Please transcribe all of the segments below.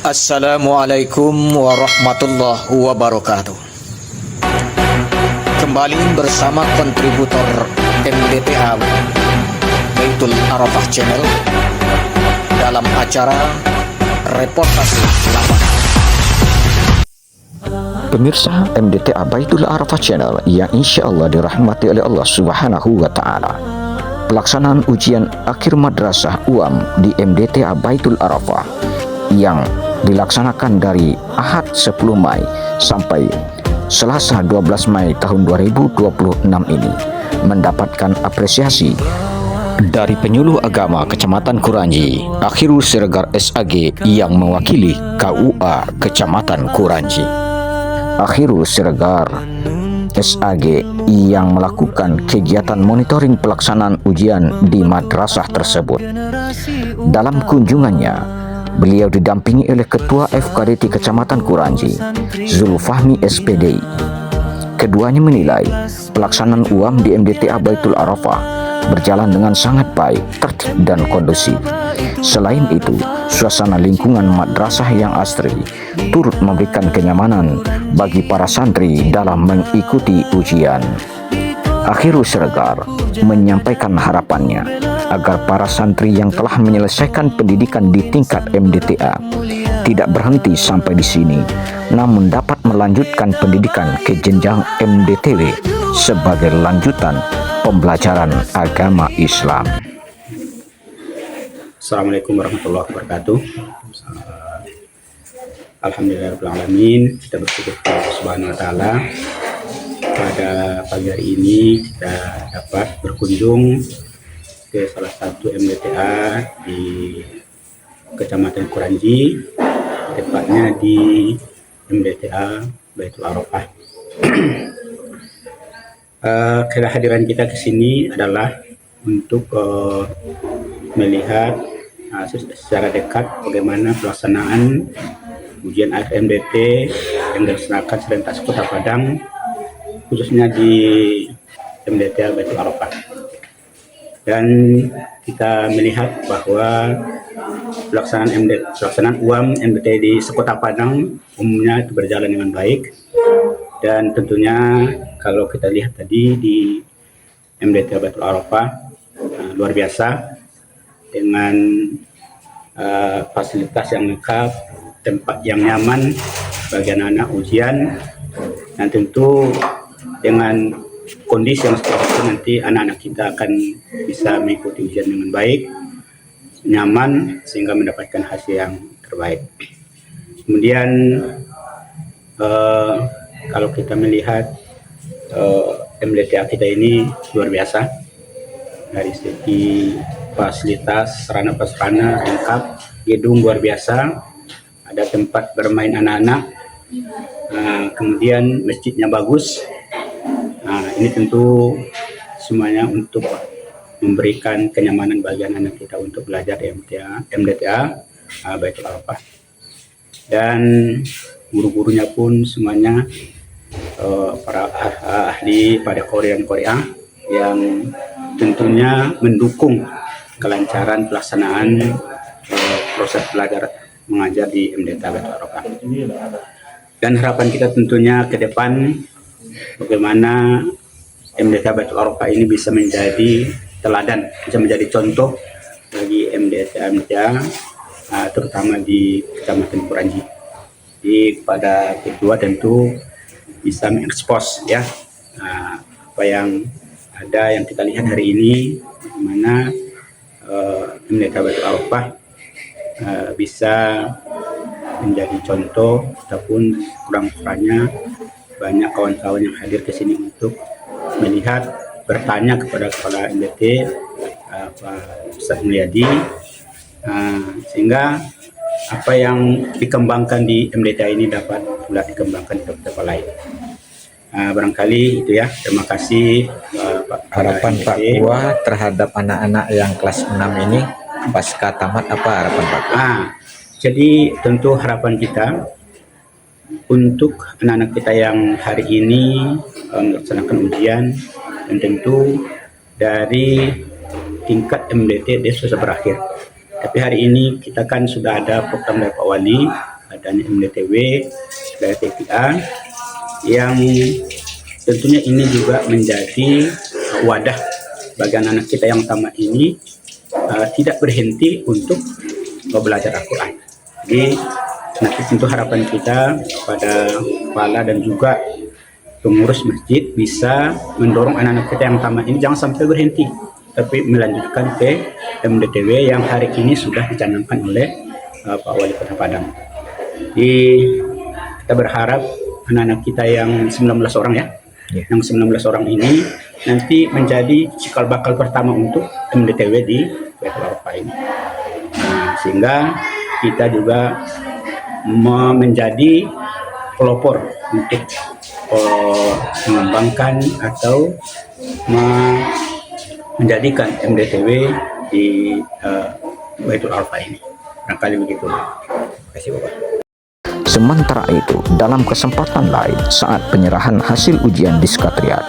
Assalamualaikum warahmatullahi wabarakatuh. Kembali bersama kontributor MDTA Baitul Arafah Channel dalam acara Reportase Lapangan. Pemirsa MDTA Baitul Arafah Channel yang insya Allah dirahmati oleh Allah Subhanahu wa Ta'ala, pelaksanaan ujian akhir madrasah UAM di MDTA Baitul Arafah yang dilaksanakan dari Ahad 10 Mei sampai Selasa 12 Mei tahun 2026 ini mendapatkan apresiasi dari penyuluh agama Kecamatan Kuranji, Akhirul Siregar SAG yang mewakili KUA Kecamatan Kuranji. Akhirul Siregar SAG yang melakukan kegiatan monitoring pelaksanaan ujian di madrasah tersebut. Dalam kunjungannya, beliau didampingi oleh Ketua FKDT Kecamatan Kuranji, Zulfahmi SPDI. Keduanya menilai pelaksanaan UAM di MDTA Baitul Arafah berjalan dengan sangat baik, tertib dan kondusif. Selain itu, suasana lingkungan madrasah yang asri turut memberikan kenyamanan bagi para santri dalam mengikuti ujian. Akhirul Siregar menyampaikan harapannya agar para santri yang telah menyelesaikan pendidikan di tingkat MDTA tidak berhenti sampai di sini, namun dapat melanjutkan pendidikan ke jenjang MDTW sebagai lanjutan pembelajaran agama Islam. Assalamualaikum warahmatullahi wabarakatuh. Alhamdulillahirrahmanirrahim. Kita bersyukur kepada Allah Subhanahu wa Ta'ala. Pada pagi hari ini kita dapat berkunjung ke salah satu MDTA di Kecamatan Kuranji, tepatnya di MDTA Baitul Arafah. Kehadiran kita ke sini adalah untuk melihat secara dekat bagaimana pelaksanaan ujian akhir MDT yang dilaksanakan serentak Kota Padang, khususnya di MDTA Baitul Arafah. Dan kita melihat bahwa pelaksanaan UAM MDT di Sekota Padang umumnya itu berjalan dengan baik. Dan tentunya kalau kita lihat tadi di MDTA Baitul Arafah luar biasa dengan fasilitas yang lengkap, tempat yang nyaman bagi anak-anak ujian, dan tentu dengan kondisi yang seperti itu nanti anak-anak kita akan bisa mengikuti ujian dengan baik, nyaman, sehingga mendapatkan hasil yang terbaik. Kemudian kalau kita melihat MDTA kita ini luar biasa dari segi fasilitas, sarana prasarana lengkap, gedung luar biasa, ada tempat bermain anak-anak, kemudian masjidnya bagus. Ini tentu semuanya untuk memberikan kenyamanan bagi anak-anak kita untuk belajar di MDTA Baitul Arafah. Dan guru-gurunya pun semuanya para ahli pada Korea yang tentunya mendukung kelancaran pelaksanaan proses belajar mengajar di MDTA Baitul Arafah. Dan harapan kita tentunya ke depan bagaimana MDTA Baitul Arafah ini bisa menjadi teladan, bisa menjadi contoh bagi MDTA terutama di Kecamatan Kuranji. Jadi kepada kedua tentu bisa mengekspos ya apa yang ada yang kita lihat hari ini, bagaimana MDTA Baitul Arafah bisa menjadi contoh, ataupun kurang-kurangnya banyak kawan-kawan yang hadir ke sini untuk melihat, bertanya kepada kepala MDT Pak Ustadz Mulyadi, sehingga apa yang dikembangkan di MDTA ini dapat pula dikembangkan di tempat lain. Barangkali itu ya. Terima kasih Pak. Harapan Pak Kua terhadap anak-anak yang kelas 6 ini pasca tamat, apa harapan Pak Kua? Jadi tentu harapan kita untuk anak-anak kita yang hari ini melaksanakan ujian, dan tentu dari tingkat MDT dia sudah berakhir. Tapi hari ini kita kan sudah ada program dari Pak Wali dan MDTW dari TPA, yang tentunya ini juga menjadi wadah bagi anak-anak kita yang tamat ini tidak berhenti untuk belajar Al-Quran. Jadi nanti tentu harapan kita pada kepala dan juga pengurus masjid bisa mendorong anak-anak kita yang tamat ini jangan sampai berhenti, tapi melanjutkan ke MDTW yang hari ini sudah dicanangkan oleh Pak Wali Kota Padang. Jadi kita berharap anak-anak kita yang 19 orang yang 19 orang ini nanti menjadi cikal bakal pertama untuk MDTW di Baitul Arafah ini. Sehingga kita juga menjadi pelopor untuk mengembangkan atau menjadikan MDTW di Baitul Arafah ini. Barangkali begitu. Terima kasih Bapak. Sementara itu, dalam kesempatan lain saat penyerahan hasil ujian Diskatriat,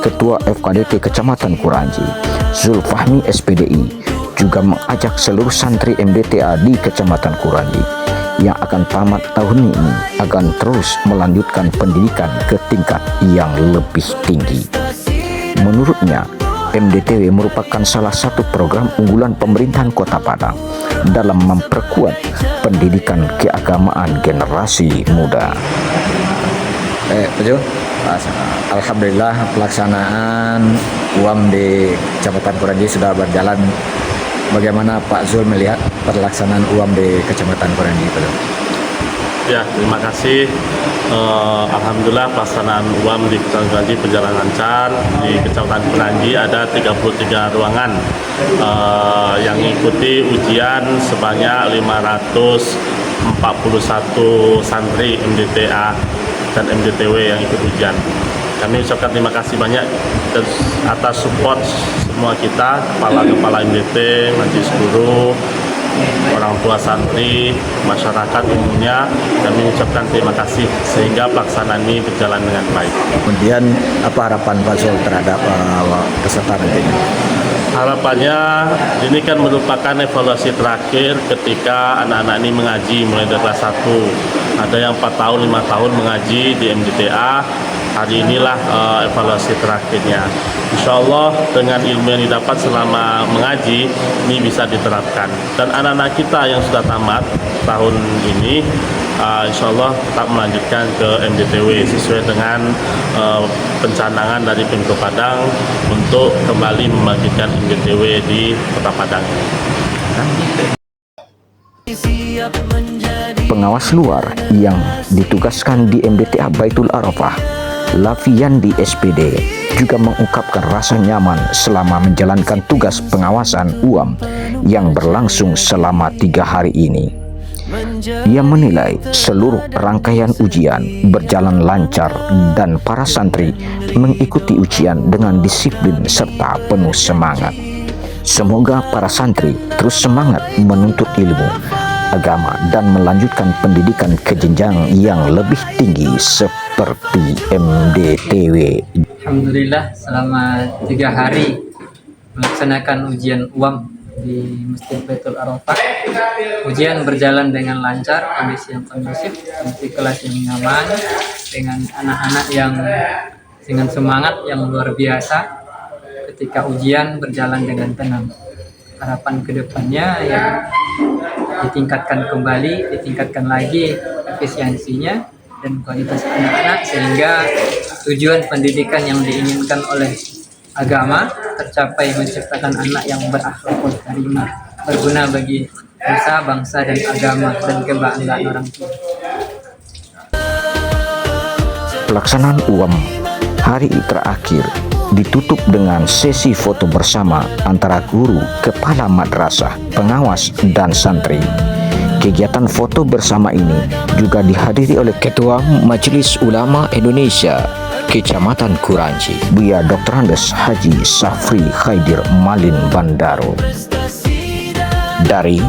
Ketua FKDT Kecamatan Kuranji, Zulfahmi SPDI, juga mengajak seluruh santri MDTA di Kecamatan Kuranji yang akan tamat tahun ini akan terus melanjutkan pendidikan ke tingkat yang lebih tinggi. Menurutnya, MDTW merupakan salah satu program unggulan pemerintahan Kota Padang dalam memperkuat pendidikan keagamaan generasi muda. Alhamdulillah pelaksanaan UAM di Kecamatan Kuranji sudah berjalan. Bagaimana Pak Zul melihat pelaksanaan UAM di Kecamatan Kuranji? Ya, terima kasih. Alhamdulillah pelaksanaan UAM di Kecamatan Kuranji berjalan lancar. Di Kecamatan Kuranji ada 33 ruangan yang mengikuti ujian sebanyak 541 santri MDTA dan MDTW yang ikut ujian. Kami ucapkan terima kasih banyak atas support semua kita, kepala-kepala MDT, majelis guru, orang tua santri, masyarakat umumnya. Kami ucapkan terima kasih sehingga pelaksanaan ini berjalan dengan baik. Kemudian apa harapan Pak Zul terhadap peserta nantinya? Harapannya ini kan merupakan evaluasi terakhir ketika anak-anak ini mengaji mulai dari kelas 1. Ada yang 4 tahun, 5 tahun mengaji di MDTA. Hari inilah evaluasi terakhirnya. Insya Allah dengan ilmu yang didapat selama mengaji ini bisa diterapkan. Dan anak-anak kita yang sudah tamat tahun ini insya Allah tetap melanjutkan ke MDTW sesuai dengan pencanangan dari Pemkot Padang untuk kembali membangkitkan MDTW di Kota Padang. Pengawas luar yang ditugaskan di MDTA Baitul Arafah, Lafiandi SPD, juga mengungkapkan rasa nyaman selama menjalankan tugas pengawasan UAM yang berlangsung selama 3 hari ini. Ia menilai seluruh rangkaian ujian berjalan lancar dan para santri mengikuti ujian dengan disiplin serta penuh semangat. Semoga para santri terus semangat menuntut ilmu agama dan melanjutkan pendidikan ke jenjang yang lebih tinggi seperti MDTW. Alhamdulillah selama 3 hari melaksanakan ujian UAM di Masjid Baitul Arafah. Ujian berjalan dengan lancar, kondisi yang kondusif, kondisi kelas yang nyaman, dengan anak-anak yang dengan semangat yang luar biasa ketika ujian berjalan dengan tenang. Harapan kedepannya yang ditingkatkan kembali, ditingkatkan lagi efisiensinya dan kualitas anak-anak sehingga tujuan pendidikan yang diinginkan oleh agama tercapai, menciptakan anak yang berakhlakul karimah, berguna bagi nusa, bangsa dan agama dan kebanggaan orang tua. Pelaksanaan UAM hari terakhir ditutup dengan sesi foto bersama antara guru, kepala madrasah, pengawas, dan santri. Kegiatan foto bersama ini juga dihadiri oleh Ketua Majelis Ulama Indonesia Kecamatan Kuranji, Buya Dr. Andes Haji Safri Khaidir Malin Bandaro. Dari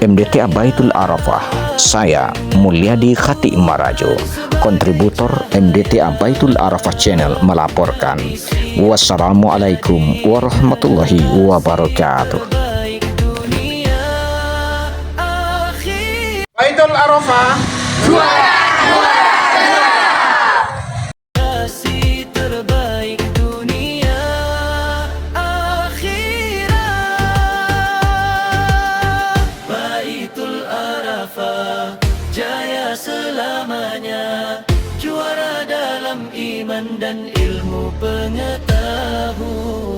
MDTA Baitul Arafah, saya Mulyadi Khati Marajo, kontributor MDTA Baitul Arafah Channel melaporkan. Wassalamualaikum warahmatullahi wabarakatuh. Baitul Arafah Kasih terbaik dunia akhirat, Baitul Arafah jaya selamanya, juara dalam iman dan ilmu pengetahuan.